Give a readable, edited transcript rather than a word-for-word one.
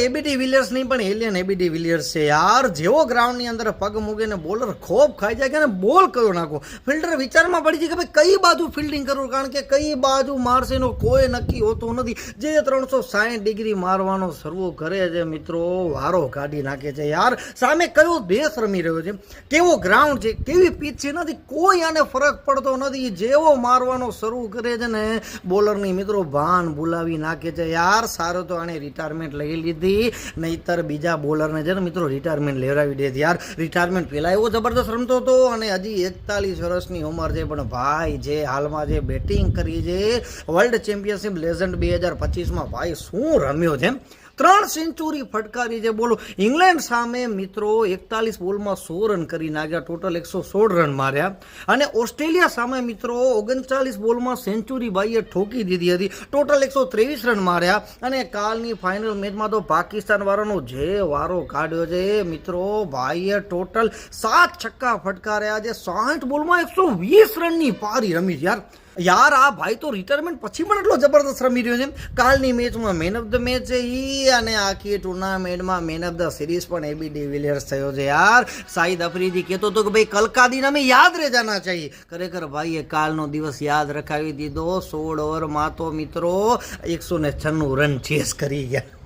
ABD Villiers નહીં પણ alien ABD Villiers છે યાર. જેવો ગ્રાઉન્ડની અંદર પગ મૂકે ને બોલર ખોબ ખાઈ જાય કે બોલ કયો નાખો. ફિલ્ડર વિચારમાં પડી જાય કે ભાઈ કઈ બાજુ ફિલ્ડિંગ કરવું, કારણ કે કઈ બાજુ મારશે એનો કોઈ નક્કી હોતું નથી. જે 360 ડિગ્રી મારવાનો શરૂ કરે છે મિત્રો, વારો કાઢી નાખે છે યાર. સામે કયો દેશ રમી રહ્યો છે, કેવો ગ્રાઉન્ડ છે, કેવી પીચ છે, નથી કોઈ આને ફરક પડતો નથી. જેવો મારવાનો શરૂ કરે છે ને બોલરની મિત્રો ભાન ભૂલાવી નાખે છે યાર. સારો તો આને રિટાયરમેન્ટ લઈ લીધી, નહીતર બીજા બોલરને છે ને મિત્રો રિટાયરમેન્ટ લેવડાવી દે યાર. રિટાયરમેન્ટ પહેલા એવો જબરદસ્ત રમતો હતો અને હજી 41 વર્ષની ઉંમર છે, પણ ભાઈ જે હાલમાં જે બેટિંગ કરી છે વર્લ્ડ ચેમ્પિયનશિપ લેજન્ડ 2025માં ભાઈ શું રમ્યો છે. 3 સેન્ચુરી ફટકારી છે. બોલો, ઇંગ્લેન્ડ સામે મિત્રો 41 બોલમાં 100 રન કરી નાખ્યા, ટોટલ 116 રન માર્યા. અને ઓસ્ટ્રેલિયા સામે મિત્રો 39 બોલમાં સેન્ચુરી ભાઈએ ઠોકી દીધી હતી, ટોટલ 123 રન માર્યા. અને કાલની ફાઇનલ મેચમાં તો પાકિસ્તાન વાળાનો જે વારો કાઢ્યો છે મિત્રો, ભાઈએ ટોટલ 7 છક્કા ફટકાર્યા છે, 60 બોલમાં 120 રનની પારી રમી યાર. આ ભાઈ તો રિટાયરમેન્ટ પછી પણ એટલો જબરદસ્ત રમી રહ્યો છે. કાલની મેચમાં મેન ઓફ ધ મેચ છે ઈ, અને આખી ટુર્નામેન્ટમાં મેન ઓફ ધ સિરીઝ પણ એબીડી વિલિયર્સ થયો છે યાર. શાહિદ અફ્રીદી કહેતો હતો કે ભાઈ કલકા દિન હमें યાદ રહે જાના ચાહીએ. ખરેખર ભાઈએ કાલનો દિવસ યાદ રખાવી દીધો. 16 ઓવરમાં તો મિત્રો 196 રન ચેસ કરી ગયા.